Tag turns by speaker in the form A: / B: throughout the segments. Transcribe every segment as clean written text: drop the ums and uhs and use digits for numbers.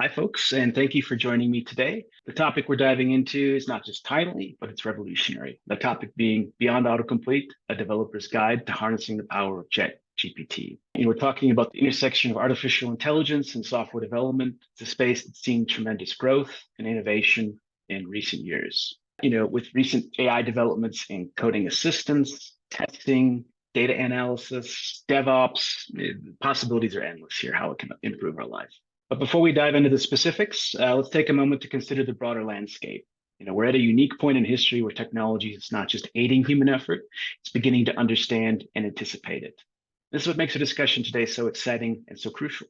A: Hi, folks, and thank you for joining me today. The topic we're diving into is not just timely, but it's revolutionary. The topic being Beyond Autocomplete, a developer's guide to harnessing the power of ChatGPT. We're talking about the intersection of artificial intelligence and software development. It's a space that's seen tremendous growth and innovation in recent years. With recent AI developments in coding assistance, testing, data analysis, DevOps, the possibilities are endless here, how it can improve our life. But before we dive into the specifics, let's take a moment to consider the broader landscape. We're at a unique point in history where technology is not just aiding human effort, it's beginning to understand and anticipate it. This is what makes our discussion today so exciting and so crucial.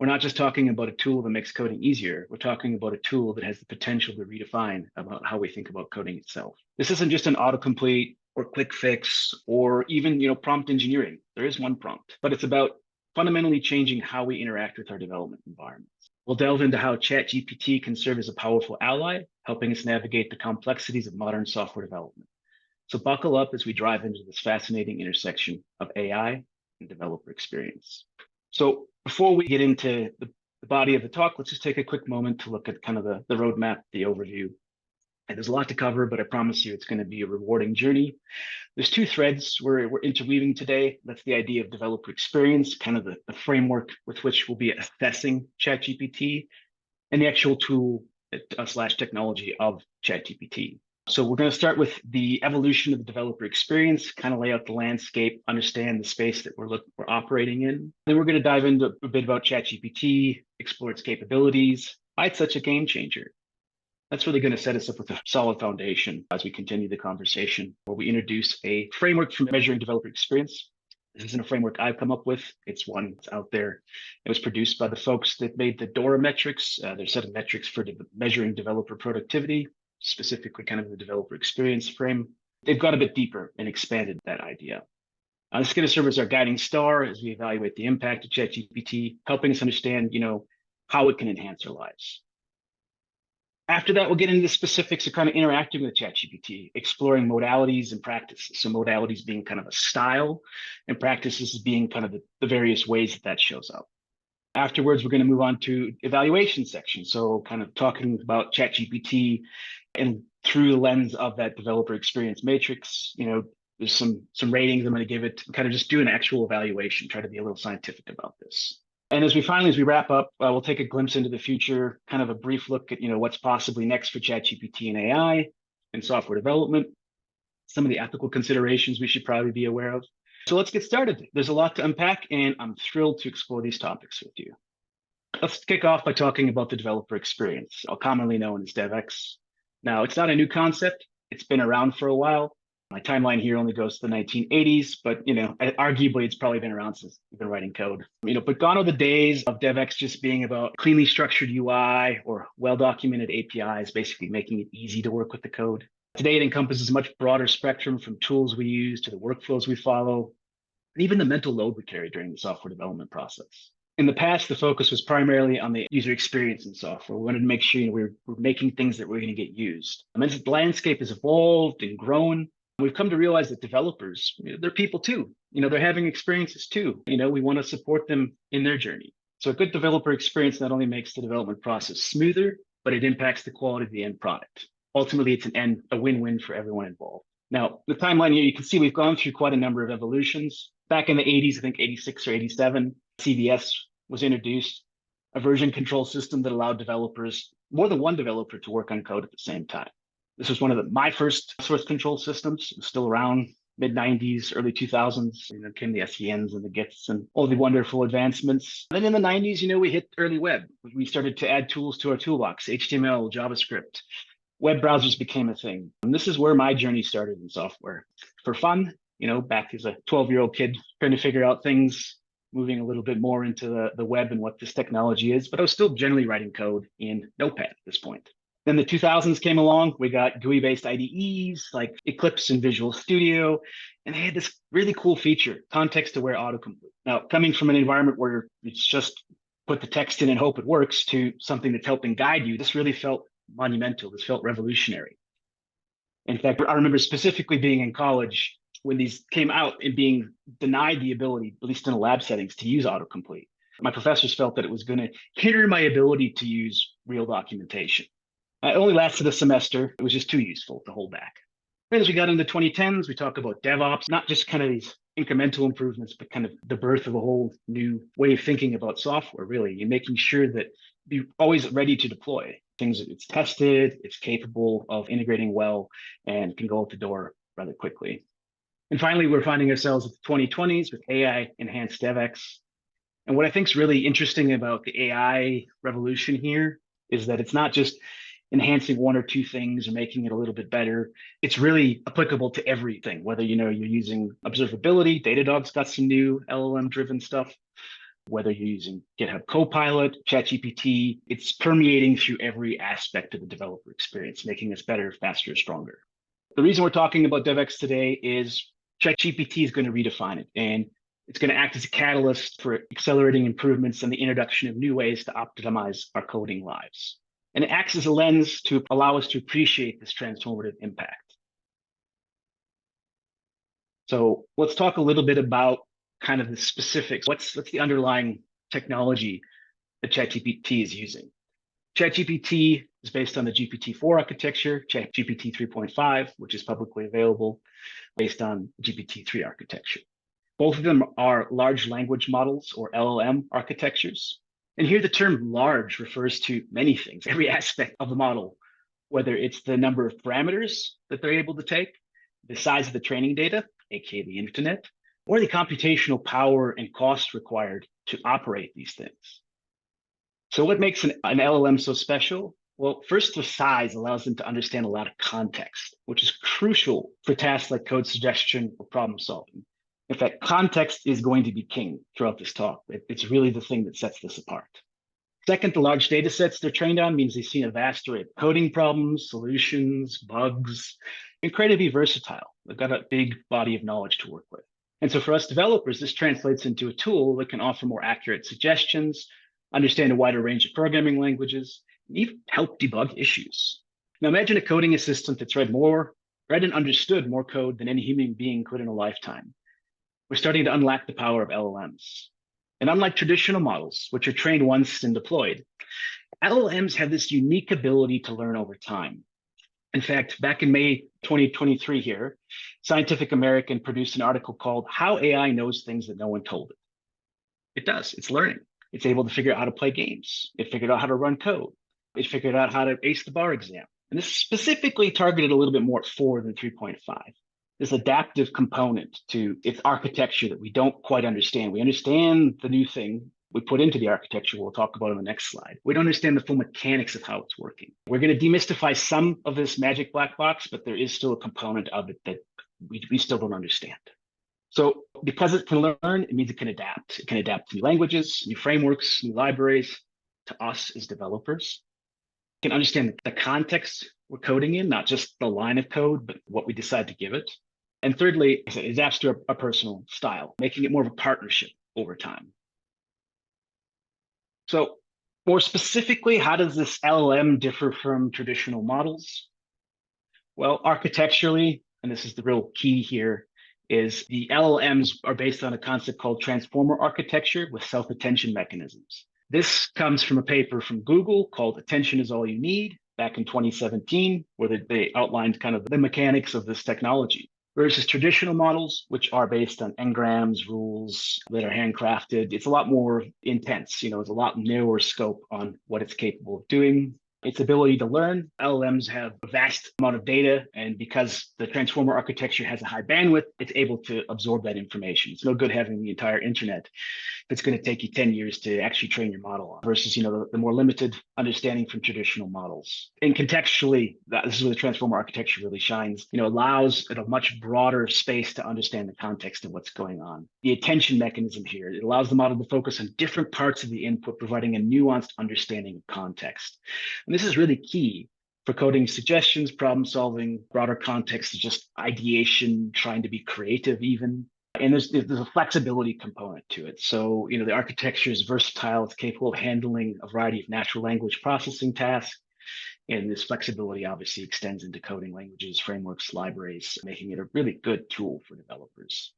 A: We're not just talking about a tool that makes coding easier. We're talking about a tool that has the potential to redefine about how we think about coding itself. This isn't just an autocomplete or quick fix or even, prompt engineering. There is one prompt, but it's about fundamentally changing how we interact with our development environments. We'll delve into how ChatGPT can serve as a powerful ally, helping us navigate the complexities of modern software development. So buckle up as we drive into this fascinating intersection of AI and developer experience. So before we get into the body of the talk, let's just take a quick moment to look at kind of the roadmap, the overview. And there's a lot to cover, but I promise you it's going to be a rewarding journey. There's two threads we're interweaving today. That's the idea of developer experience, kind of the framework with which we'll be assessing ChatGPT, and the actual tool slash technology of ChatGPT. So we're going to start with the evolution of the developer experience, kind of lay out the landscape, understand the space that we're operating in. Then we're going to dive into a bit about ChatGPT, explore its capabilities, why it's such a game changer. That's really going to set us up with a solid foundation as we continue the conversation, where we introduce a framework for measuring developer experience. This isn't a framework I've come up with. It's one that's out there. It was produced by the folks that made the DORA metrics. Their set of metrics for measuring developer productivity, specifically kind of the developer experience frame. They've gone a bit deeper and expanded that idea. This is going to serve as our guiding star as we evaluate the impact of ChatGPT, helping us understand, how it can enhance our lives. After that, we'll get into the specifics of kind of interacting with ChatGPT, exploring modalities and practices. So modalities being kind of a style and practices being kind of the various ways that shows up. Afterwards, we're going to move on to evaluation section. So kind of talking about ChatGPT and through the lens of that developer experience matrix, there's some ratings I'm going to give it, kind of just do an actual evaluation, try to be a little scientific about this. And as we wrap up, we'll take a glimpse into the future, kind of a brief look at, what's possibly next for ChatGPT and AI and software development, some of the ethical considerations we should probably be aware of. So let's get started. There's a lot to unpack, and I'm thrilled to explore these topics with you. Let's kick off by talking about the developer experience, commonly known as DevX. Now, it's not a new concept. It's been around for a while. My timeline here only goes to the 1980s, but arguably it's probably been around since we've been writing code. But gone are the days of DevX just being about cleanly structured UI or well-documented APIs, basically making it easy to work with the code. Today, it encompasses a much broader spectrum from tools we use to the workflows we follow, and even the mental load we carry during the software development process. In the past, the focus was primarily on the user experience in software. We wanted to make sure we're making things that were going to get used. As the landscape has evolved and grown, we've come to realize that developers, they're people too. They're having experiences too. We want to support them in their journey. So a good developer experience not only makes the development process smoother, but it impacts the quality of the end product. Ultimately, it's a win-win for everyone involved. Now, the timeline here, you can see we've gone through quite a number of evolutions. Back in the 80s, I think 86 or 87, CVS was introduced, a version control system that allowed developers, more than one developer, to work on code at the same time. This was one of my first source control systems. It was still around mid-90s, early 2000s. Came the SVNs and the GITs and all the wonderful advancements. Then in the 90s, we hit early web. We started to add tools to our toolbox, HTML, JavaScript. Web browsers became a thing. And this is where my journey started in software. For fun, back as a 12-year-old kid, trying to figure out things, moving a little bit more into the web and what this technology is. But I was still generally writing code in Notepad at this point. Then the 2000s came along. We got GUI-based IDEs like Eclipse and Visual Studio, and they had this really cool feature, context-aware autocomplete. Now, coming from an environment where it's just put the text in and hope it works to something that's helping guide you, this really felt monumental. This felt revolutionary. In fact, I remember specifically being in college when these came out and being denied the ability, at least in the lab settings, to use autocomplete. My professors felt that it was going to hinder my ability to use real documentation. It only lasted a semester. It was just too useful to hold back. Then as we got into 2010s, we talk about DevOps, not just kind of these incremental improvements, but kind of the birth of a whole new way of thinking about software, really. You're making sure that you're always ready to deploy things. It's tested, it's capable of integrating well, and can go out the door rather quickly. And finally, we're finding ourselves at the 2020s with AI enhanced DevX. And what I think is really interesting about the AI revolution here is that it's not just enhancing one or two things or making it a little bit better. It's really applicable to everything, whether you're using observability. Datadog's got some new LLM driven stuff. Whether you're using GitHub Copilot, ChatGPT, it's permeating through every aspect of the developer experience, making us better, faster, stronger. The reason we're talking about DevX today is ChatGPT is going to redefine it, and it's going to act as a catalyst for accelerating improvements and the introduction of new ways to optimize our coding lives. And it acts as a lens to allow us to appreciate this transformative impact. So let's talk a little bit about kind of the specifics. What's the underlying technology that ChatGPT is using? ChatGPT is based on the GPT-4 architecture, ChatGPT 3.5, which is publicly available, based on GPT-3 architecture. Both of them are large language models, or LLM architectures. And here the term large refers to many things, every aspect of the model, whether it's the number of parameters that they're able to take, the size of the training data, aka the internet, or the computational power and cost required to operate these things. So what makes an LLM so special? Well, first, the size allows them to understand a lot of context, which is crucial for tasks like code suggestion or problem solving. In fact, context is going to be king throughout this talk. It's really the thing that sets this apart. Second, the large data sets they're trained on means they've seen a vast array of coding problems, solutions, bugs, incredibly versatile. They've got a big body of knowledge to work with. And so for us developers, this translates into a tool that can offer more accurate suggestions, understand a wider range of programming languages, and even help debug issues. Now imagine a coding assistant that's read and understood more code than any human being could in a lifetime. We're starting to unlock the power of LLMs. And unlike traditional models, which are trained once and deployed, LLMs have this unique ability to learn over time. In fact, back in May 2023 here, Scientific American produced an article called How AI Knows Things That No One Told It. It does, it's learning. It's able to figure out how to play games. It figured out how to run code. It figured out how to ace the bar exam. And this is specifically targeted a little bit more at 4 than 3.5. This adaptive component to its architecture that we don't quite understand. We understand the new thing we put into the architecture we'll talk about on the next slide. We don't understand the full mechanics of how it's working. We're going to demystify some of this magic black box, but there is still a component of it that we still don't understand. So because it can learn, it means it can adapt. It can adapt to new languages, new frameworks, new libraries, to us as developers. It can understand the context we're coding in, not just the line of code, but what we decide to give it. And thirdly, it adapts to a personal style, making it more of a partnership over time. So more specifically, how does this LLM differ from traditional models? Well, architecturally, and this is the real key here, is the LLMs are based on a concept called transformer architecture with self-attention mechanisms. This comes from a paper from Google called Attention is All You Need back in 2017, where they outlined kind of the mechanics of this technology. Versus traditional models, which are based on engrams, rules that are handcrafted. It's a lot more intense. It's a lot narrower scope on what it's capable of doing. Its ability to learn. LLMs have a vast amount of data, and because the transformer architecture has a high bandwidth, it's able to absorb that information. It's no good having the entire internet. It's going to take you 10 years to actually train your model on versus, the more limited understanding from traditional models. And contextually, this is where the transformer architecture really shines, allows a much broader space to understand the context of what's going on. The attention mechanism here, it allows the model to focus on different parts of the input, providing a nuanced understanding of context. And this is really key for coding suggestions, problem solving, broader context, just ideation, trying to be creative even. And there's a flexibility component to it. So, the architecture is versatile. It's capable of handling a variety of natural language processing tasks. And this flexibility obviously extends into coding languages, frameworks, libraries, making it a really good tool for developers.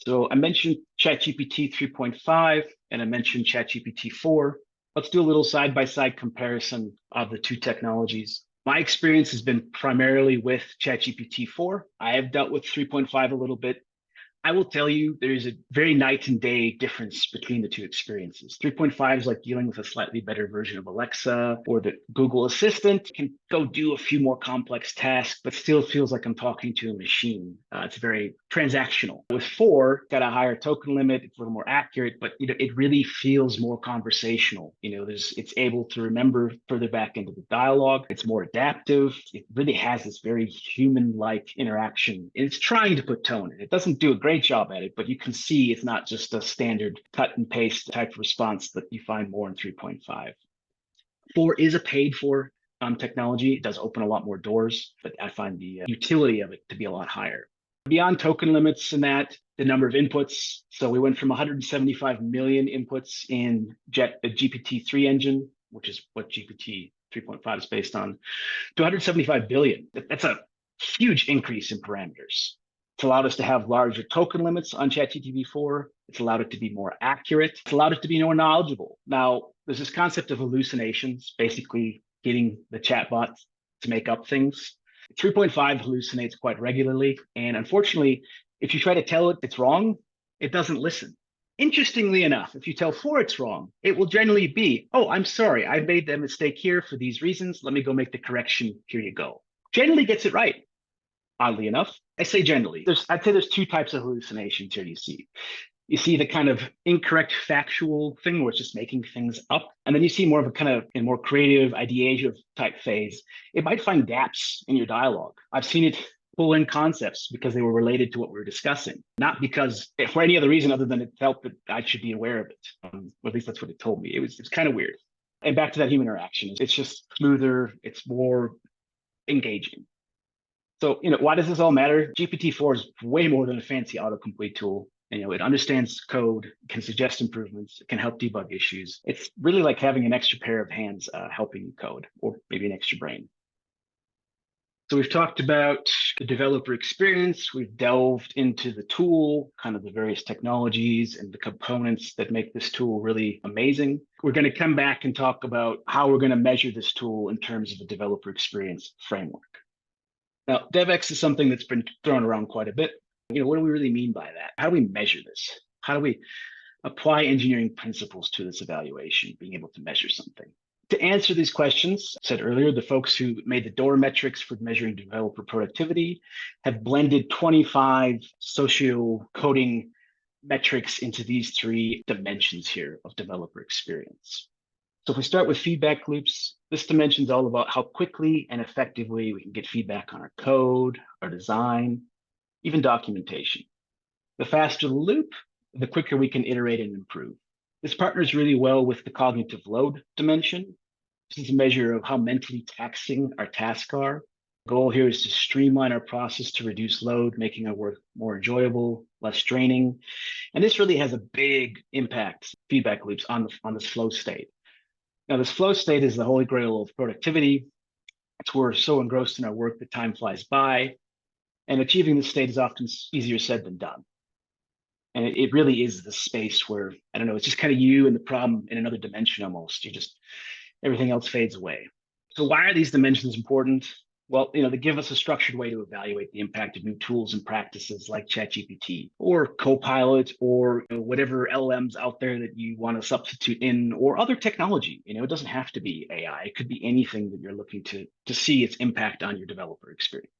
A: So I mentioned ChatGPT 3.5 and I mentioned ChatGPT 4. Let's do a little side-by-side comparison of the two technologies. My experience has been primarily with ChatGPT 4. I have dealt with 3.5 a little bit. I will tell you, there's a very night and day difference between the two experiences. 3.5 is like dealing with a slightly better version of Alexa or the Google Assistant. Can go do a few more complex tasks, but still feels like I'm talking to a machine. It's very transactional. With 4, got a higher token limit. It's a little more accurate, but it really feels more conversational. It's able to remember further back into the dialogue. It's more adaptive. It really has this very human-like interaction. It's trying to put tone in it. It doesn't do a great job at it, but you can see it's not just a standard cut and paste type of response that you find more in 3.5. 4 is a paid for technology. It does open a lot more doors, but I find the utility of it to be a lot higher. Beyond token limits and that, the number of inputs. So we went from 175 million inputs in the GPT-3 engine, which is what GPT 3.5 is based on, to 175 billion. That's a huge increase in parameters. It's allowed us to have larger token limits on ChatGPT 4. It's allowed it to be more accurate. It's allowed it to be more knowledgeable. Now, there's this concept of hallucinations, basically getting the chatbot to make up things. 3.5 hallucinates quite regularly. And unfortunately, if you try to tell it it's wrong, it doesn't listen. Interestingly enough, if you tell 4 it's wrong, it will generally be, oh, I'm sorry, I made that mistake here for these reasons. Let me go make the correction. Here you go. Generally gets it right. Oddly enough, I say generally. I'd say there's two types of hallucinations here you see. You see the kind of incorrect factual thing where it's just making things up. And then you see more of a kind of a more creative, ideative type phase. It might find gaps in your dialogue. I've seen it pull in concepts because they were related to what we were discussing, not because for any other reason other than it felt that I should be aware of it. Or at least that's what it told me. It's kind of weird. And back to that human interaction. It's just smoother. It's more engaging. So, why does this all matter? GPT-4 is way more than a fancy autocomplete tool. It understands code, can suggest improvements, it can help debug issues. It's really like having an extra pair of hands helping you code, or maybe an extra brain. So we've talked about the developer experience. We've delved into the tool, kind of the various technologies and the components that make this tool really amazing. We're going to come back and talk about how we're going to measure this tool in terms of a developer experience framework. Now, DevX is something that's been thrown around quite a bit. What do we really mean by that? How do we measure this? How do we apply engineering principles to this evaluation, being able to measure something? To answer these questions, I said earlier, the folks who made the DORA metrics for measuring developer productivity have blended 25 socio-coding metrics into these 3 dimensions here of developer experience. So if we start with feedback loops, this dimension is all about how quickly and effectively we can get feedback on our code, our design, even documentation. The faster the loop, the quicker we can iterate and improve. This partners really well with the cognitive load dimension. This is a measure of how mentally taxing our tasks are. The goal here is to streamline our process to reduce load, making our work more enjoyable, less draining. And this really has a big impact, feedback loops, on this flow state. Now, this flow state is the holy grail of productivity. It's where we're so engrossed in our work that time flies by. And achieving this state is often easier said than done. And it really is the space where, I don't know, it's just kind of you and the problem in another dimension almost. Everything else fades away. So why are these dimensions important? Well, they give us a structured way to evaluate the impact of new tools and practices like ChatGPT or Copilot or whatever LLMs out there that you want to substitute in, or other technology. It doesn't have to be AI. It could be anything that you're looking to see its impact on your developer experience.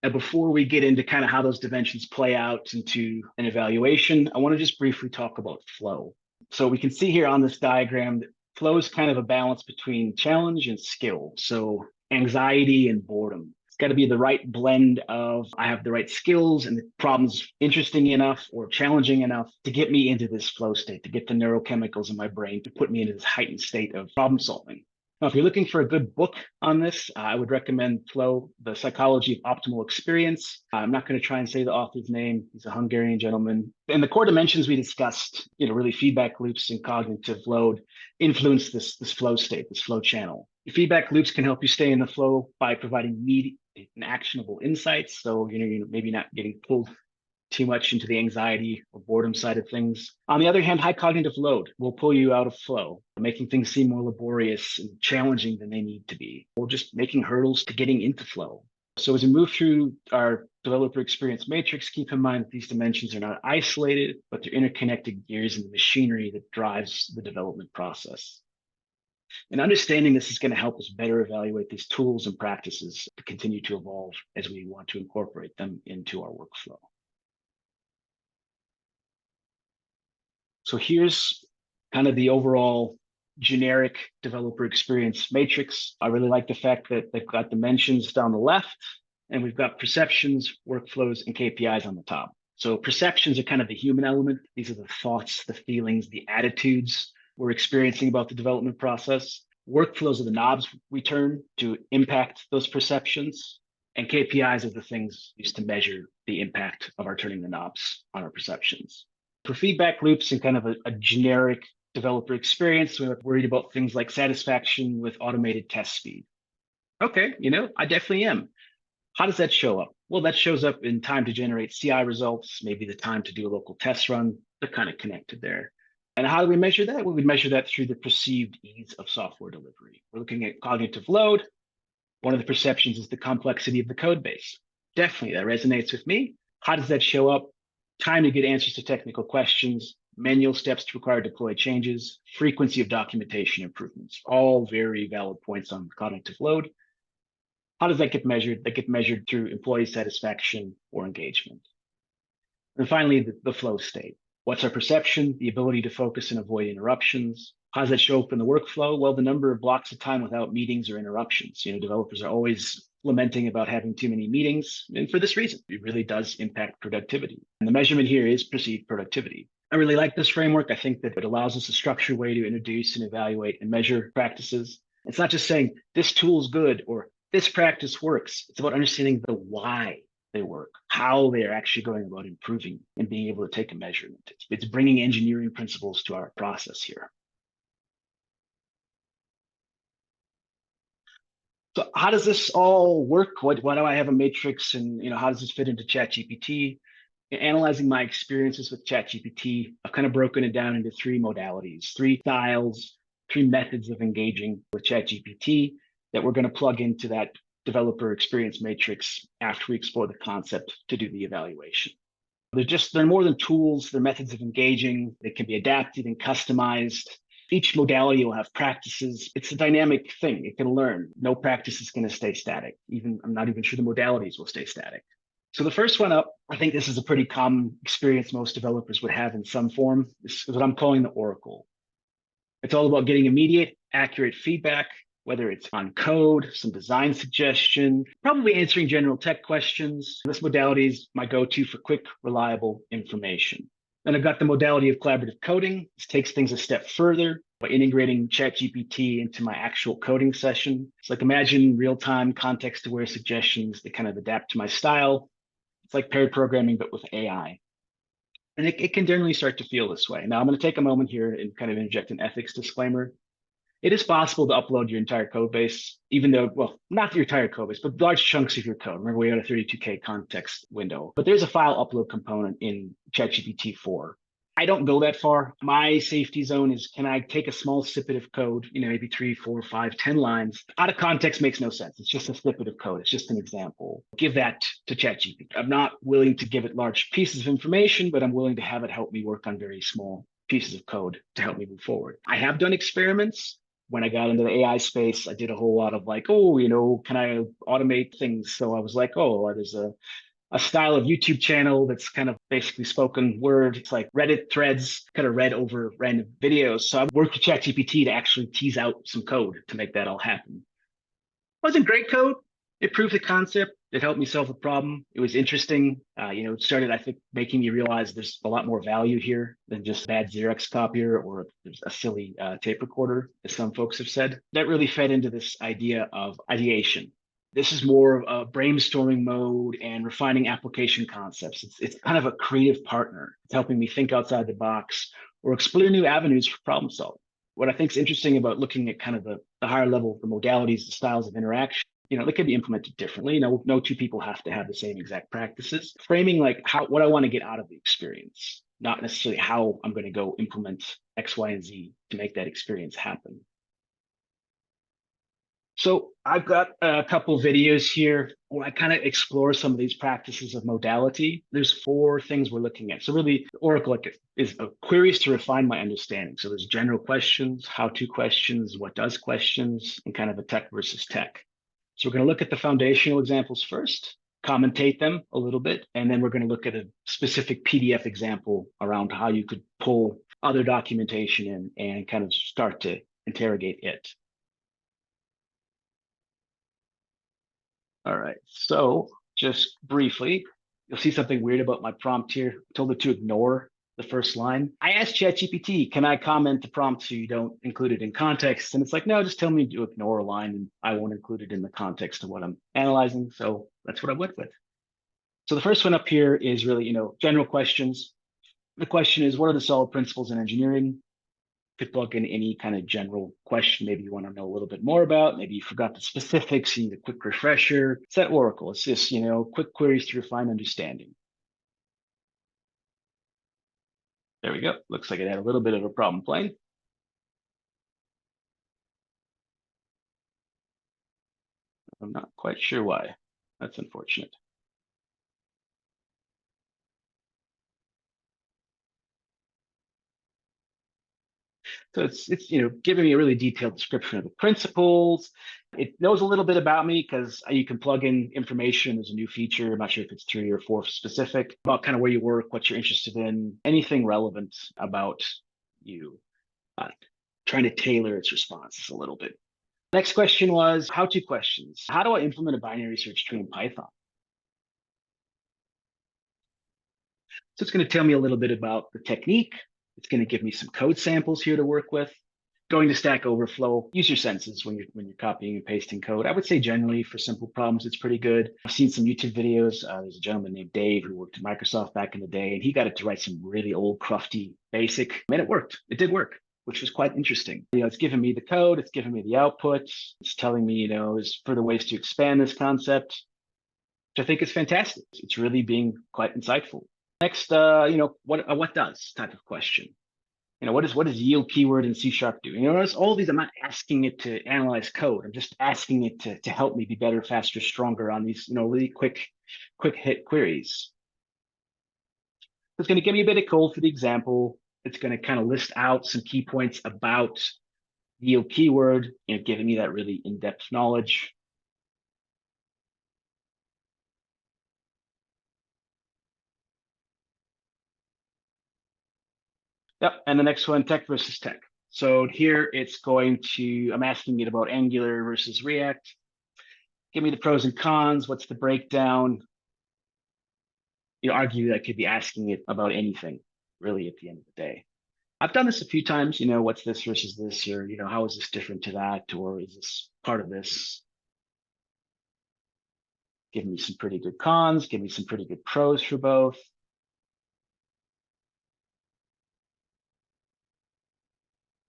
A: Now, before we get into kind of how those dimensions play out into an evaluation, I want to just briefly talk about flow. So we can see here on this diagram that flow is kind of a balance between challenge and skill. So anxiety and boredom. It's got to be the right blend of I have the right skills and the problem's interesting enough or challenging enough to get me into this flow state, to get the neurochemicals in my brain to put me into this heightened state of problem solving. Now, if you're looking for a good book on this, I would recommend Flow, The Psychology of Optimal Experience. I'm not going to try and say the author's name. He's a Hungarian gentleman. And the core dimensions we discussed, really feedback loops and cognitive load influence this flow state, this flow channel. Your feedback loops can help you stay in the flow by providing immediate and actionable insights. So, you're maybe not getting pulled too much into the anxiety or boredom side of things. On the other hand, high cognitive load will pull you out of flow, making things seem more laborious and challenging than they need to be, or just making hurdles to getting into flow. So as we move through our developer experience matrix, keep in mind that these dimensions are not isolated, but they're interconnected gears in the machinery that drives the development process. And understanding this is going to help us better evaluate these tools and practices to continue to evolve as we want to incorporate them into our workflow. So here's kind of the overall generic developer experience matrix. I really like the fact that they've got dimensions down the left, and we've got perceptions, workflows, and KPIs on the top. So perceptions are kind of the human element. These are the thoughts, the feelings, the attitudes we're experiencing about the development process. Workflows are the knobs we turn to impact those perceptions. And KPIs are the things used to measure the impact of our turning the knobs on our perceptions. For feedback loops and kind of a generic developer experience, we're worried about things like satisfaction with automated test speed. Okay, I definitely am. How does that show up? Well, that shows up in time to generate CI results, maybe the time to do a local test run. They're kind of connected there. And how do we measure that? Well, we measure that through the perceived ease of software delivery. We're looking at cognitive load. One of the perceptions is the complexity of the code base. Definitely, that resonates with me. How does that show up? Time to get answers to technical questions, manual steps to require deploy changes, frequency of documentation improvements, all very valid points on cognitive load. How does that get measured? That get measured through employee satisfaction or engagement. And finally, the flow state. What's our perception? The ability to focus and avoid interruptions. How does that show up in the workflow? Well, the number of blocks of time without meetings or interruptions. Developers are always lamenting about having too many meetings. And for this reason, it really does impact productivity. And the measurement here is perceived productivity. I really like this framework. I think that it allows us a structured way to introduce and evaluate and measure practices. It's not just saying this tool is good or this practice works. It's about understanding the why they work, how they are actually going about improving and being able to take a measurement. It's bringing engineering principles to our process here. So how does this all work? Why do I have a matrix, and how does this fit into ChatGPT? Analyzing my experiences with ChatGPT, I've kind of broken it down into three modalities, three styles, three methods of engaging with ChatGPT that we're going to plug into that developer experience matrix after we explore the concept to do the evaluation. They're more than tools, they're methods of engaging. They can be adapted and customized. Each modality will have practices. It's a dynamic thing. It can learn. No practice is going to stay static. I'm not even sure the modalities will stay static. So the first one up, I think this is a pretty common experience most developers would have in some form. This is what I'm calling the Oracle. It's all about getting immediate, accurate feedback, whether it's on code, some design suggestion, probably answering general tech questions. This modality is my go-to for quick, reliable information. Then I've got the modality of collaborative coding. This takes things a step further by integrating ChatGPT into my actual coding session. It's like imagine real-time context-aware suggestions that kind of adapt to my style. It's like paired programming, but with AI. And it can generally start to feel this way. Now I'm going to take a moment here and kind of interject an ethics disclaimer. It is possible to upload your entire code base, even though, well, not your entire code base, but large chunks of your code. Remember, we had a 32K context window, but there's a file upload component in ChatGPT 4. I don't go that far. My safety zone is, can I take a small snippet of code, maybe 3, 4, 5, 10 lines? Out of context makes no sense. It's just a snippet of code. It's just an example. Give that to ChatGPT. I'm not willing to give it large pieces of information, but I'm willing to have it help me work on very small pieces of code to help me move forward. I have done experiments. When I got into the AI space, I did a whole lot of like, can I automate things? So I was like, there's a style of YouTube channel that's kind of basically spoken word. It's like Reddit threads, kind of read over random videos. So I worked with ChatGPT to actually tease out some code to make that all happen. It wasn't great code. It proved the concept. It helped me solve the problem. It was interesting. It started, I think, making me realize there's a lot more value here than just a bad Xerox copier or there's a silly tape recorder, as some folks have said. That really fed into this idea of ideation. This is more of a brainstorming mode and refining application concepts. It's kind of a creative partner. It's helping me think outside the box or explore new avenues for problem solving. What I think is interesting about looking at kind of the higher level, the modalities, the styles of interaction, They can be implemented differently. No two people have to have the same exact practices. Framing like what I want to get out of the experience, not necessarily how I'm going to go implement X, Y, and Z to make that experience happen. So I've got a couple videos here where I kind of explore some of these practices of modality. There's 4 things we're looking at. So really, Oracle is queries to refine my understanding. So there's general questions, how-to questions, what does questions, and kind of a tech versus tech. So we're going to look at the foundational examples first, commentate them a little bit, and then we're going to look at a specific PDF example around how you could pull other documentation in and kind of start to interrogate it. All right, so just briefly, you'll see something weird about my prompt here. I told it to ignore the first line. I asked ChatGPT, can I comment the prompt so you don't include it in context? And it's like, no, just tell me to ignore a line and I won't include it in the context of what I'm analyzing. So that's what I went with. So the first one up here is really, general questions. The question is, what are the solid principles in engineering? Could plug in any kind of general question maybe you want to know a little bit more about. Maybe you forgot the specifics, you need a quick refresher. It's that Oracle. It's just, quick queries to refine understanding. There we go. Looks like it had a little bit of a problem playing. I'm not quite sure why. That's unfortunate. So it's giving me a really detailed description of the principles. It knows a little bit about me because you can plug in information as a new feature. I'm not sure if it's 3 or 4 specific about kind of where you work, what you're interested in, anything relevant about you. Trying to tailor its responses a little bit. Next question was how-to questions. How do I implement a binary search tree in Python? So it's going to tell me a little bit about the technique. It's going to give me some code samples here to work with. Going to Stack Overflow, use your senses when you're copying and pasting code. I would say generally for simple problems, it's pretty good. I've seen some YouTube videos. There's a gentleman named Dave who worked at Microsoft back in the day, and he got it to write some really old, crufty basic, and it worked. It did work, which was quite interesting. It's giving me the code, it's giving me the output, it's telling me, there's further ways to expand this concept, which I think is fantastic. It's really being quite insightful. Next, what does type of question? What does yield keyword in C# do? Notice all these, I'm not asking it to analyze code. I'm just asking it to help me be better, faster, stronger on these, really quick hit queries. It's going to give me a bit of code for the example. It's going to kind of list out some key points about yield keyword, giving me that really in-depth knowledge. Yep, and the next one, tech versus tech. So here I'm asking it about Angular versus React. Give me the pros and cons. What's the breakdown? Argue I could be asking it about anything, really, at the end of the day. I've done this a few times, what's this versus this, or, how is this different to that, or is this part of this? Give me some pretty good cons, give me some pretty good pros for both.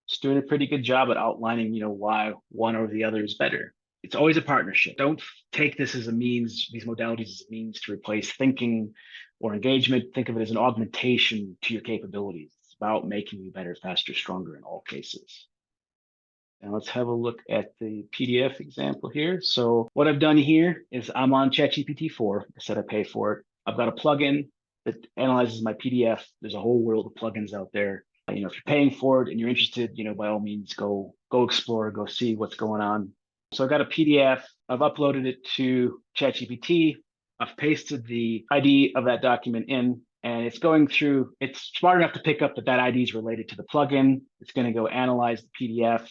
A: It's doing a pretty good job at outlining, why one or the other is better. It's always a partnership. Don't take this as a means, these modalities as a means to replace thinking or engagement. Think of it as an augmentation to your capabilities. It's about making you better, faster, stronger in all cases. And let's have a look at the PDF example here. So what I've done here is I'm on ChatGPT 4. I said I pay for it. I've got a plugin that analyzes my PDF. There's a whole world of plugins out there. If you're paying for it and you're interested, by all means, go explore, go see what's going on. So I've got a PDF. I've uploaded it to ChatGPT. I've pasted the ID of that document in, and it's going through. It's smart enough to pick up that ID is related to the plugin. It's going to go analyze the PDF.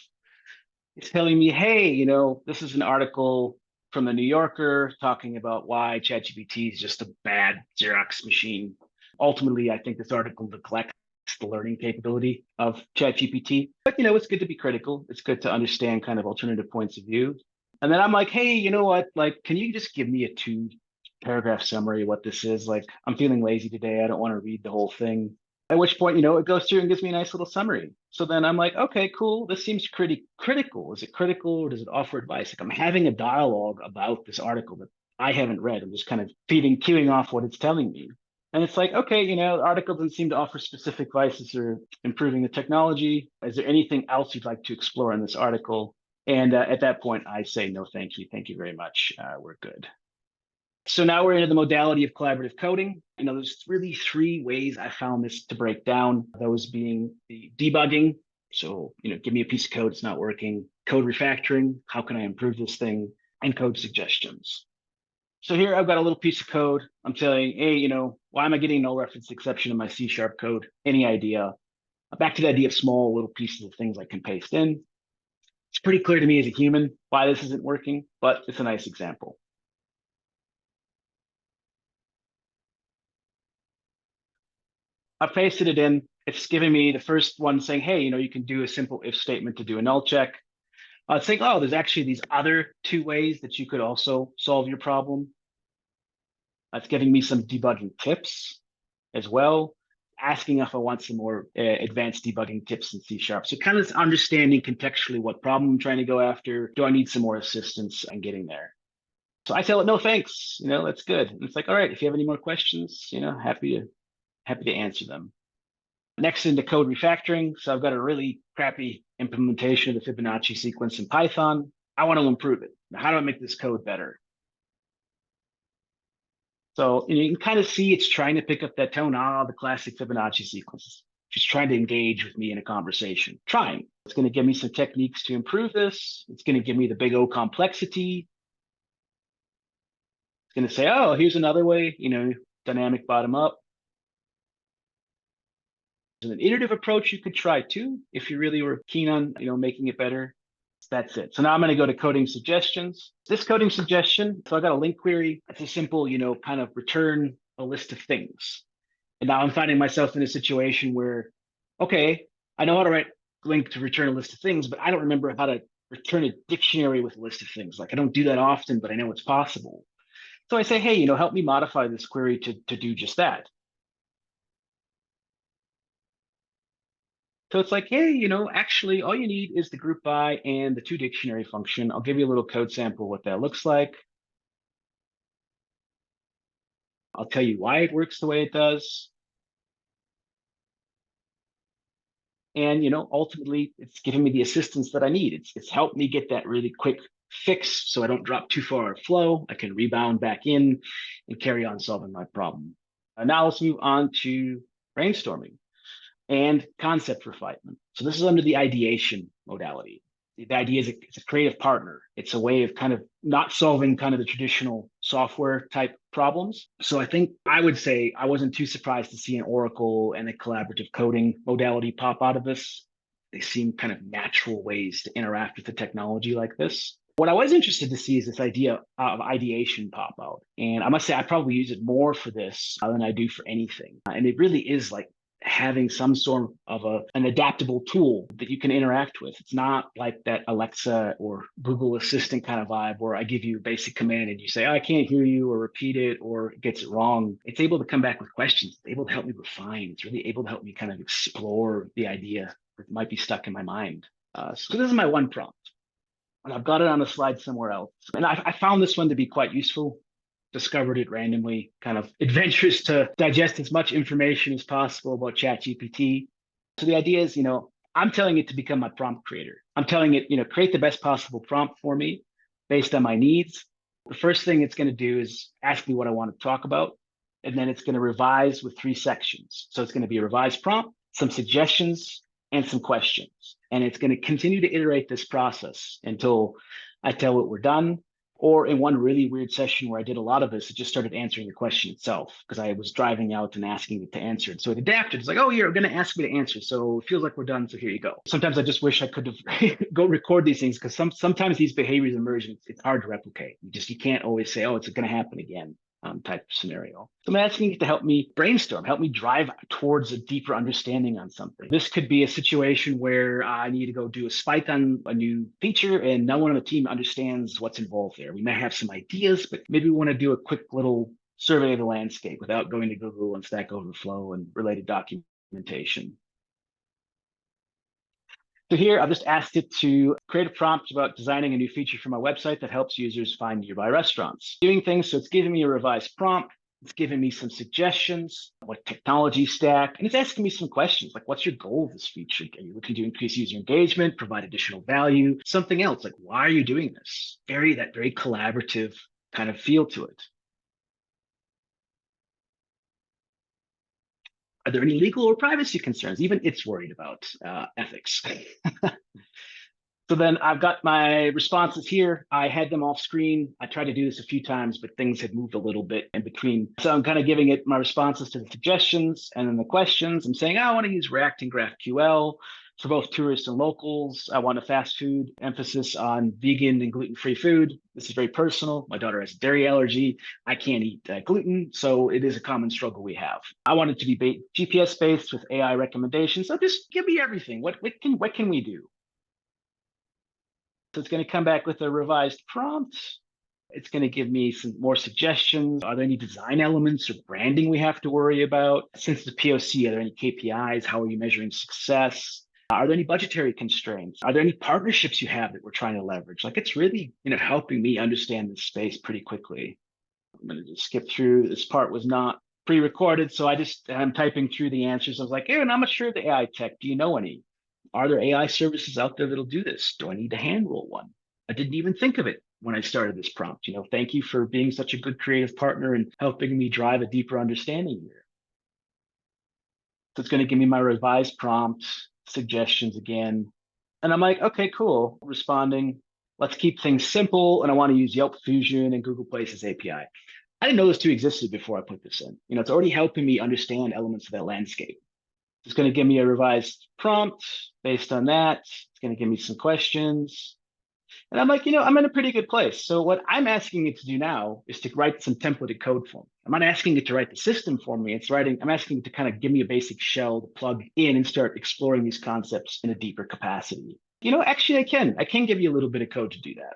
A: It's telling me, hey, this is an article from the New Yorker talking about why ChatGPT is just a bad Xerox machine. Ultimately, I think this article neglects the learning capability of ChatGPT. But, it's good to be critical. It's good to understand kind of alternative points of view. And then I'm like, hey, you know what? Can you just give me a 2-paragraph summary of what this is? I'm feeling lazy today. I don't want to read the whole thing. At which point, it goes through and gives me a nice little summary. So then I'm like, okay, cool. This seems pretty critical. Is it critical or does it offer advice? Like I'm having a dialogue about this article that I haven't read. I'm just kind of queuing off what it's telling me. And it's like, okay, the article doesn't seem to offer specific advices or improving the technology. Is there anything else you'd like to explore in this article? And at that point, I say, no, thank you. Thank you very much. We're good. So now we're into the modality of collaborative coding. There's really three ways I found this to break down, those being the debugging. So, give me a piece of code, it's not working. Code refactoring, how can I improve this thing? And code suggestions. So here I've got a little piece of code. I'm saying, hey, why am I getting no reference exception in my C# code? Any idea? Back to the idea of small little pieces of things I can paste in. It's pretty clear to me as a human why this isn't working, but it's a nice example. I pasted it in. It's giving me the first one saying, hey, you can do a simple if statement to do a null check. It's saying, oh, there's actually these other two ways that you could also solve your problem. It's giving me some debugging tips as well, asking if I want some more advanced debugging tips in C#. So kind of understanding contextually what problem I'm trying to go after. Do I need some more assistance in getting there? So I tell it, no, thanks. That's good. And it's like, all right, if you have any more questions, happy to answer them. Next into code refactoring. So I've got a really crappy implementation of the Fibonacci sequence in Python. I want to improve it. Now, how do I make this code better? So you can kind of see it's trying to pick up that tone, the classic Fibonacci sequences. Just trying to engage with me in a conversation. Trying. It's going to give me some techniques to improve this. It's going to give me the big O complexity. It's going to say, oh, here's another way, dynamic bottom up. An iterative approach you could try too, if you really were keen on, making it better. That's it. So now I'm going to go to coding suggestions. This coding suggestion, so I got a link query. It's a simple, kind of return a list of things. And now I'm finding myself in a situation where, okay, I know how to write link to return a list of things, but I don't remember how to return a dictionary with a list of things. Like I don't do that often, but I know it's possible. So I say, hey, help me modify this query to do just that. So it's like, hey, actually all you need is the group by and the toDictionary function. I'll give you a little code sample what that looks like. I'll tell you why it works the way it does. And, ultimately it's giving me the assistance that I need. It's helped me get that really quick fix so I don't drop too far out of flow. I can rebound back in and carry on solving my problem. Now let's move on to brainstorming and concept refinement. So this is under the ideation modality. The idea is it's a creative partner. It's a way of kind of not solving kind of the traditional software type problems. So I think I would say I wasn't too surprised to see an Oracle and a collaborative coding modality pop out of this. They seem kind of natural ways to interact with the technology like this. What I was interested to see is this idea of ideation pop out. And I must say, I probably use it more for this than I do for anything. And it really is like having some sort of an adaptable tool that you can interact with. It's not like that Alexa or Google Assistant kind of vibe where I give you a basic command and you say, oh, I can't hear you or repeat it or it gets it wrong. It's able to come back with questions. It's able to help me refine. It's really able to help me kind of explore the idea that might be stuck in my mind. So this is my one prompt. And I've got it on a slide somewhere else. And I found this one to be quite useful. Discovered it randomly, kind of adventurous to digest as much information as possible about ChatGPT. So the idea is, I'm telling it to become my prompt creator. I'm telling it, create the best possible prompt for me based on my needs. The first thing it's going to do is ask me what I want to talk about. And then it's going to revise with 3 sections. So it's going to be a revised prompt, some suggestions, and some questions. And it's going to continue to iterate this process until I tell it we're done. Or in one really weird session where I did a lot of this, it just started answering the question itself because I was driving out and asking it to answer it. So it adapted. It's like, oh, you're going to ask me to answer. So it feels like we're done. So here you go. Sometimes I just wish I could have go record these things because sometimes these behaviors emerge and it's hard to replicate. You can't always say, oh, it's going to happen again. Type of scenario. So I'm asking it to help me brainstorm, help me drive towards a deeper understanding on something. This could be a situation where I need to go do a spike on a new feature and no one on the team understands what's involved there. We may have some ideas, but maybe we want to do a quick little survey of the landscape without going to Google and Stack Overflow and related documents. documentation. So here, I've just asked it to create a prompt about designing a new feature for my website that helps users find nearby restaurants. Doing things, so it's giving me a revised prompt. It's giving me some suggestions, what technology stack, and it's asking me some questions like, what's your goal of this feature? Are you looking to increase user engagement, provide additional value, something else? Like, why are you doing this? That very collaborative kind of feel to it. Are there any legal or privacy concerns? Even it's worried about ethics. So then I've got my responses here. I had them off screen. I tried to do this a few times, but things had moved a little bit in between. So I'm kind of giving it my responses to the suggestions and then the questions. I'm saying, I want to use React and GraphQL for both tourists and locals. I want a fast food emphasis on vegan and gluten-free food. This is very personal. My daughter has a dairy allergy. I can't eat gluten, so it is a common struggle we have. I want it to be GPS-based with AI recommendations. So just give me everything. What can we do? So it's going to come back with a revised prompt. It's going to give me some more suggestions. Are there any design elements or branding we have to worry about? Since the POC, are there any KPIs? How are you measuring success? Are there any budgetary constraints? Are there any partnerships you have that we're trying to leverage? Like it's really, helping me understand this space pretty quickly. I'm going to just skip through. This part was not pre-recorded, so I'm typing through the answers. I was like, hey, I'm not sure of the AI tech. Do you know any? Are there AI services out there that'll do this? Do I need to hand roll one? I didn't even think of it when I started this prompt. Thank you for being such a good creative partner and helping me drive a deeper understanding here. So it's going to give me my revised prompt, suggestions again. And I'm like, okay, cool. Responding. Let's keep things simple. And I want to use Yelp Fusion and Google Places API. I didn't know those two existed before I put this in. It's already helping me understand elements of that landscape. It's going to give me a revised prompt based on that. It's going to give me some questions. And I'm like, I'm in a pretty good place. So what I'm asking it to do now is to write some templated code for me. I'm not asking it to write the system for me. I'm asking it to kind of give me a basic shell to plug in and start exploring these concepts in a deeper capacity. Actually, I can give you a little bit of code to do that.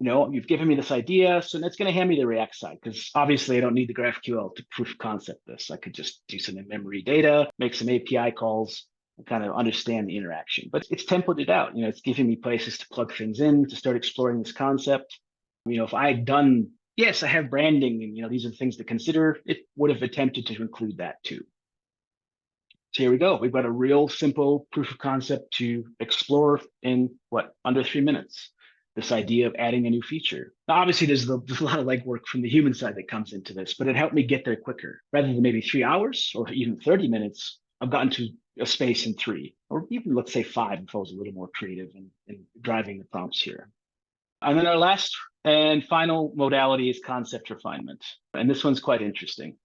A: You've given me this idea, so that's going to hand me the React side, because obviously I don't need the GraphQL to proof of concept this. I could just do some in-memory data, make some API calls, and kind of understand the interaction. But it's templated out. It's giving me places to plug things in, to start exploring this concept. If I had done, yes, I have branding, and these are the things to consider, it would have attempted to include that too. So here we go. We've got a real simple proof of concept to explore in under 3 minutes. This idea of adding a new feature. Now, obviously, there's a lot of legwork from the human side that comes into this, but it helped me get there quicker. Rather than maybe 3 hours or even 30 minutes, I've gotten to a space in 3, or even let's say 5 if I was a little more creative in driving the prompts here. And then our last and final modality is concept refinement. And this one's quite interesting.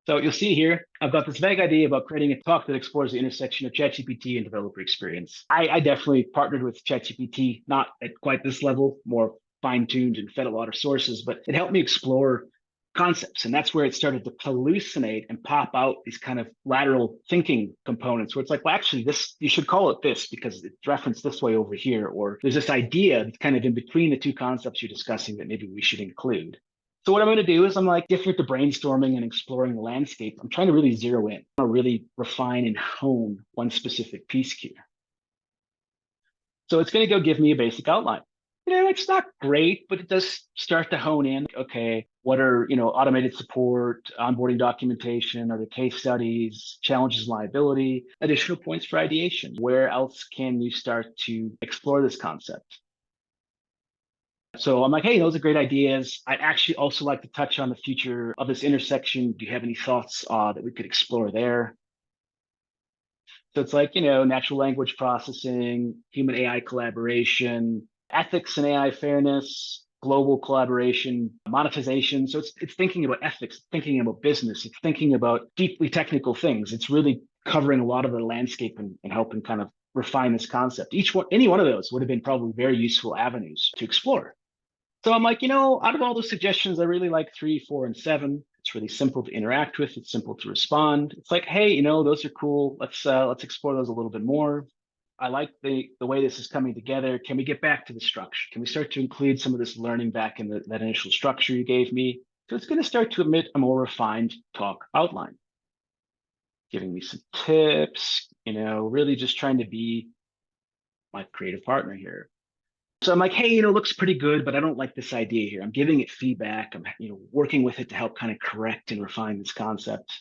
A: So you'll see here, I've got this vague idea about creating a talk that explores the intersection of ChatGPT and developer experience. I definitely partnered with ChatGPT, not at quite this level, more fine-tuned and fed a lot of sources, but it helped me explore concepts. And that's where it started to hallucinate and pop out these kind of lateral thinking components where it's like, well, actually, you should call it this because it's referenced this way over here. Or there's this idea that's kind of in between the two concepts you're discussing that maybe we should include. So what I'm going to do is I'm like different to brainstorming and exploring the landscape. I'm trying to really zero in, or really refine and hone one specific piece here. So it's going to go give me a basic outline. It's not great, but it does start to hone in. Okay, what are, automated support, onboarding documentation, other case studies, challenges, liability, additional points for ideation? Where else can you start to explore this concept? So I'm like, hey, those are great ideas. I'd actually also like to touch on the future of this intersection. Do you have any thoughts that we could explore there? So it's like, natural language processing, human AI collaboration, ethics and AI fairness, global collaboration, monetization. So it's thinking about ethics, thinking about business, it's thinking about deeply technical things. It's really covering a lot of the landscape and helping kind of refine this concept. Any one of those would have been probably very useful avenues to explore. So I'm like, out of all the suggestions, I really like 3, 4, and 7. It's really simple to interact with. It's simple to respond. It's like, hey, those are cool. Let's explore those a little bit more. I like the way this is coming together. Can we get back to the structure? Can we start to include some of this learning back in that initial structure you gave me? So it's going to start to emit a more refined talk outline, giving me some tips, really just trying to be my creative partner here. So I'm like, hey, looks pretty good, but I don't like this idea here. I'm giving it feedback. I'm, working with it to help kind of correct and refine this concept.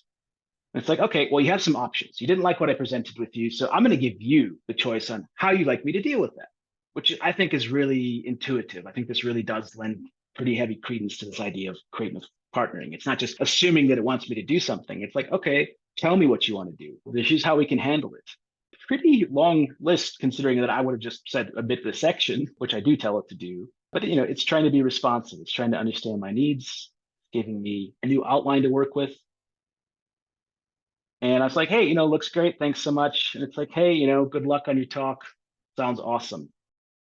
A: And it's like, okay, well, you have some options. You didn't like what I presented with you, so I'm going to give you the choice on how you'd like me to deal with that, which I think is really intuitive. I think this really does lend pretty heavy credence to this idea of creative partnering. It's not just assuming that it wants me to do something. It's like, okay, tell me what you want to do. This is how we can handle it. Pretty long list, considering that I would have just said a bit of the section, which I do tell it to do. But it's trying to be responsive. It's trying to understand my needs, giving me a new outline to work with. And I was like, hey, looks great. Thanks so much. And it's like, hey, good luck on your talk. Sounds awesome.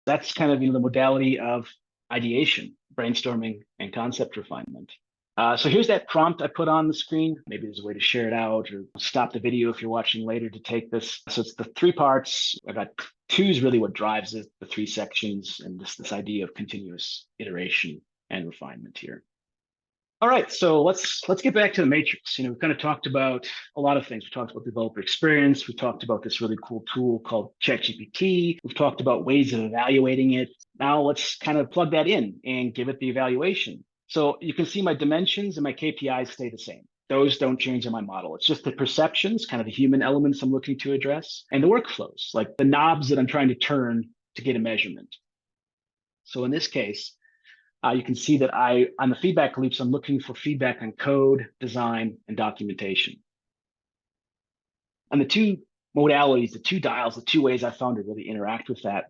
A: That's kind of the modality of ideation, brainstorming, and concept refinement. So here's that prompt I put on the screen. Maybe there's a way to share it out or stop the video if you're watching later to take this. So it's the 3 parts. I got 2 is really what drives it, the 3 sections, and this idea of continuous iteration and refinement here. All right, so let's get back to the matrix. We've kind of talked about a lot of things. We talked about developer experience. We talked about this really cool tool called ChatGPT. We've talked about ways of evaluating it. Now let's kind of plug that in and give it the evaluation. So you can see my dimensions and my KPIs stay the same. Those don't change in my model. It's just the perceptions, kind of the human elements I'm looking to address, and the workflows, like the knobs that I'm trying to turn to get a measurement. So in this case, you can see that on the feedback loops, I'm looking for feedback on code, design, and documentation. And the 2 modalities, the 2 dials, the 2 ways I found to really interact with that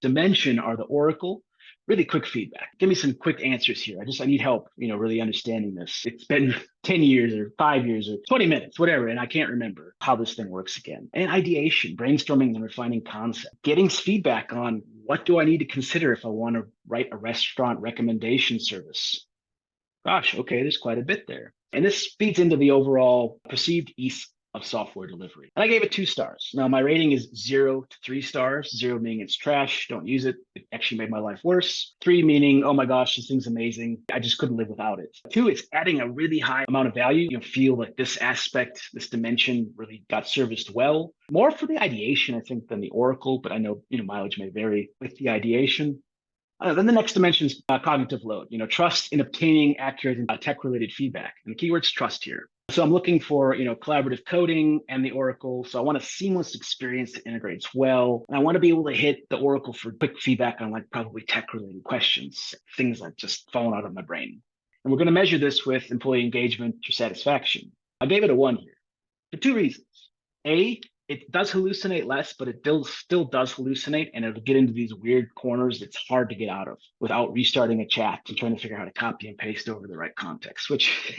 A: dimension are the Oracle, really quick feedback. Give me some quick answers here. I need help, really understanding this. It's been 10 years or 5 years or 20 minutes, whatever, and I can't remember how this thing works again. And ideation, brainstorming and refining concept, getting feedback on what do I need to consider if I want to write a restaurant recommendation service. Gosh, okay, there's quite a bit there. And this feeds into the overall perceived ease of software delivery. And I gave it 2 stars. Now my rating is 0 to 3 stars, 0 meaning it's trash, don't use it. It actually made my life worse. 3 meaning, oh my gosh, this thing's amazing. I just couldn't live without it. 2, it's adding a really high amount of value. You feel like this aspect, this dimension really got serviced well. More for the ideation, I think, than the Oracle, but I know, mileage may vary with the ideation. Then the next dimension is cognitive load, trust in obtaining accurate and tech-related feedback. And the keyword's trust here. So I'm looking for, collaborative coding and the Oracle. So I want a seamless experience that integrates well. And I want to be able to hit the Oracle for quick feedback on probably tech-related questions, things that just fallen out of my brain. And we're going to measure this with employee engagement or satisfaction. I gave it a 1 here for 2 reasons. A, it does hallucinate less, but it still does hallucinate, and it'll get into these weird corners that's hard to get out of without restarting a chat and trying to figure out how to copy and paste over the right context, which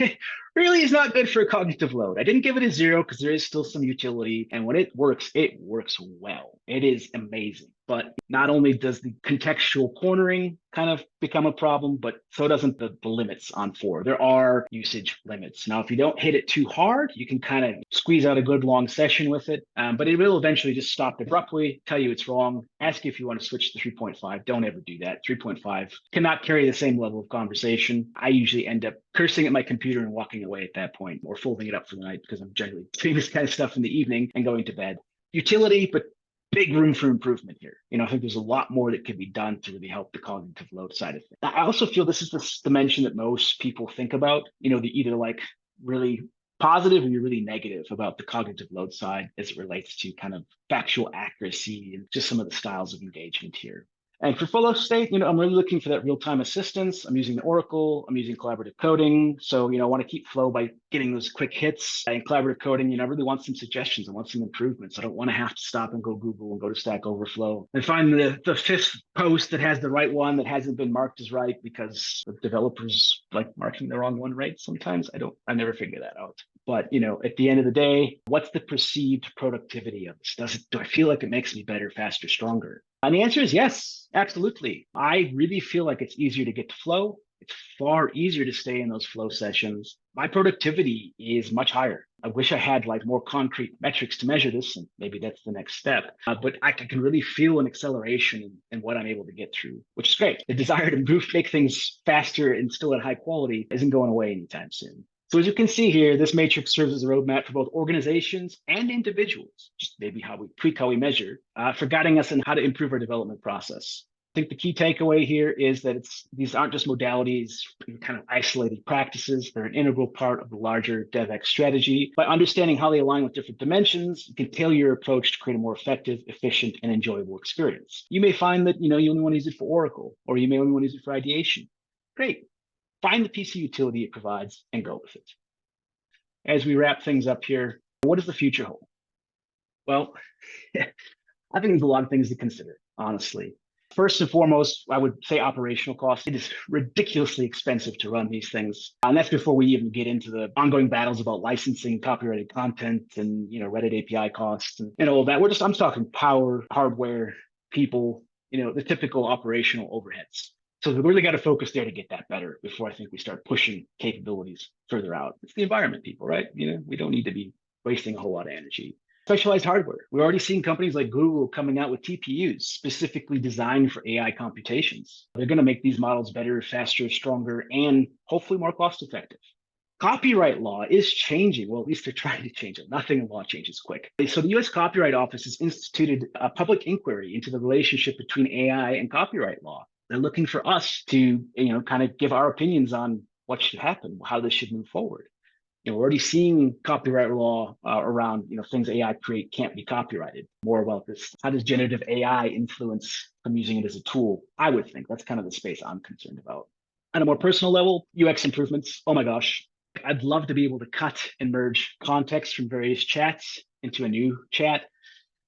A: really is not good for cognitive load. I didn't give it a 0 because there is still some utility, and when it works well. It is amazing. But not only does the contextual cornering kind of become a problem, but so doesn't the limits on 4. There are usage limits. Now, if you don't hit it too hard, you can kind of squeeze out a good long session with it, but it will eventually just stop abruptly, tell you it's wrong, ask you if you want to switch to 3.5. Don't ever do that. 3.5 cannot carry the same level of conversation. I usually end up cursing at my computer and walking away at that point, or folding it up for the night because I'm generally doing this kind of stuff in the evening and going to bed. Utility, but big room for improvement here. I think there's a lot more that could be done to really help the cognitive load side of things. I also feel this is the dimension that most people think about, the either really positive or you're really negative about the cognitive load side as it relates to kind of factual accuracy and just some of the styles of engagement here. And for flow state, I'm really looking for that real-time assistance. I'm using the Oracle. I'm using collaborative coding. So, I want to keep flow by getting those quick hits. And collaborative coding, I really want some suggestions. I want some improvements. I don't want to have to stop and go Google and go to Stack Overflow and find the 5th post that has the right one that hasn't been marked as right because the developers like marking the wrong one right sometimes. I never figure that out. But, at the end of the day, what's the perceived productivity of this? Do I feel like it makes me better, faster, stronger? And the answer is yes, absolutely. I really feel like it's easier to get to flow. It's far easier to stay in those flow sessions. My productivity is much higher. I wish I had like more concrete metrics to measure this, and maybe that's the next step. But I can really feel an acceleration in what I'm able to get through, which is great. The desire to move, make things faster and still at high quality isn't going away anytime soon. So as you can see here, this matrix serves as a roadmap for both organizations and individuals, just maybe how we tweak how we measure, for guiding us in how to improve our development process. I think the key takeaway here is that these aren't just modalities, kind of isolated practices. They're an integral part of the larger DevX strategy. By understanding how they align with different dimensions, you can tailor your approach to create a more effective, efficient, and enjoyable experience. You may find that you only want to use it for Oracle, or you may only want to use it for ideation. Great. Find the piece of utility it provides and go with it. As we wrap things up here, what does the future hold? Well, I think there's a lot of things to consider, honestly. First and foremost, I would say operational costs. It is ridiculously expensive to run these things. And that's before we even get into the ongoing battles about licensing copyrighted content and Reddit API costs and all that. I'm talking power, hardware, people, the typical operational overheads. So we really got to focus there to get that better before I think we start pushing capabilities further out. It's the environment, people, right? We don't need to be wasting a whole lot of energy. Specialized hardware. We're already seeing companies like Google coming out with TPUs specifically designed for AI computations. They're going to make these models better, faster, stronger, and hopefully more cost effective. Copyright law is changing. Well, at least they're trying to change it. Nothing in law changes quick. So the US Copyright Office has instituted a public inquiry into the relationship between AI and copyright law. They're looking for us to, kind of give our opinions on what should happen, how this should move forward. We're already seeing copyright law around, things AI create can't be copyrighted. More about this. How does generative AI influence from using it as a tool? I would think that's kind of the space I'm concerned about. On a more personal level, UX improvements. Oh my gosh. I'd love to be able to cut and merge context from various chats into a new chat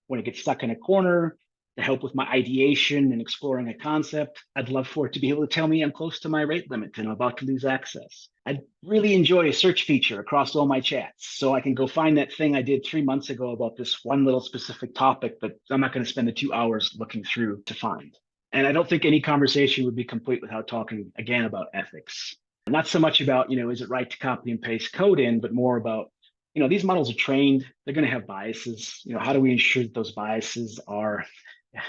A: when it gets stuck in a corner, to help with my ideation and exploring a concept. I'd love for it to be able to tell me I'm close to my rate limit and I'm about to lose access. I'd really enjoy a search feature across all my chats so I can go find that thing I did 3 months ago about this one little specific topic that I'm not going to spend the 2 hours looking through to find. And I don't think any conversation would be complete without talking again about ethics. Not so much about, is it right to copy and paste code in, but more about, these models are trained, they're going to have biases. How do we ensure that those biases are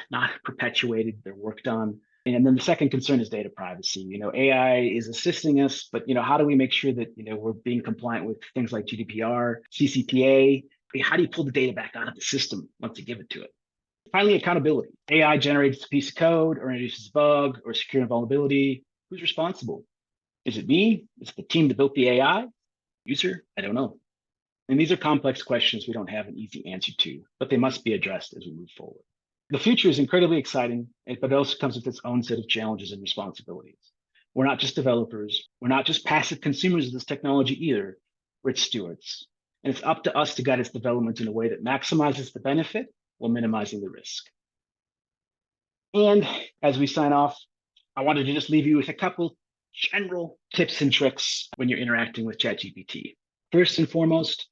A: not perpetuated, they're worked on? And then the second concern is data privacy. AI is assisting us, but how do we make sure that we're being compliant with things like GDPR, CCPA? How do you pull the data back out of the system once you give it to it? Finally, accountability. AI generates a piece of code or introduces a bug or secure vulnerability. Who's responsible? Is it me? Is it the team that built the AI? User? I don't know. And these are complex questions we don't have an easy answer to, but they must be addressed as we move forward. The future is incredibly exciting, but it also comes with its own set of challenges and responsibilities. We're not just developers. We're not just passive consumers of this technology either. We're its stewards. And it's up to us to guide its development in a way that maximizes the benefit while minimizing the risk. And as we sign off, I wanted to just leave you with a couple general tips and tricks when you're interacting with ChatGPT. First and foremost,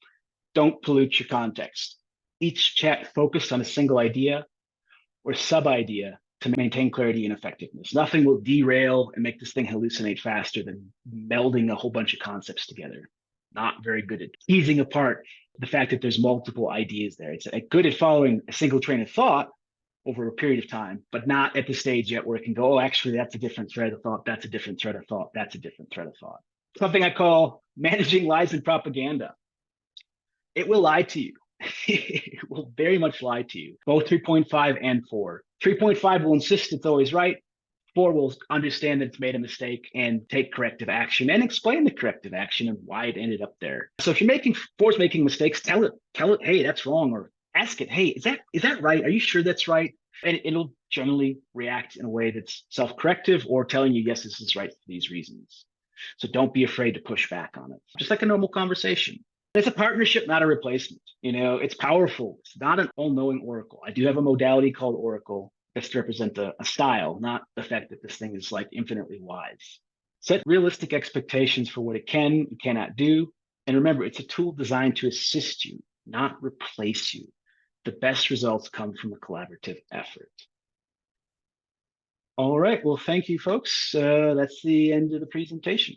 A: don't pollute your context. Each chat focused on a single idea or sub-idea to maintain clarity and effectiveness. Nothing will derail and make this thing hallucinate faster than melding a whole bunch of concepts together. Not very good at teasing apart the fact that there's multiple ideas there. It's good at following a single train of thought over a period of time, but not at the stage yet where it can go, oh, actually, that's a different thread of thought. That's a different thread of thought. That's a different thread of thought. Something I call managing lies and propaganda. It will lie to you. It will very much lie to you, both 3.5 and 4. 3.5 will insist it's always right. 4 will understand that it's made a mistake and take corrective action and explain the corrective action and why it ended up there. So if you're 4's making mistakes, tell it, hey, that's wrong, or ask it, hey, is that right? Are you sure that's right? And it'll generally react in a way that's self-corrective or telling you, yes, this is right for these reasons. So don't be afraid to push back on it, just like a normal conversation. It's a partnership, not a replacement. It's powerful. It's not an all-knowing oracle. I do have a modality called oracle that's to represent a style, not the fact that this thing is like infinitely wise. Set realistic expectations for what it can and cannot do. And remember, it's a tool designed to assist you, not replace you. The best results come from a collaborative effort. All right. Well, thank you, folks. That's the end of the presentation.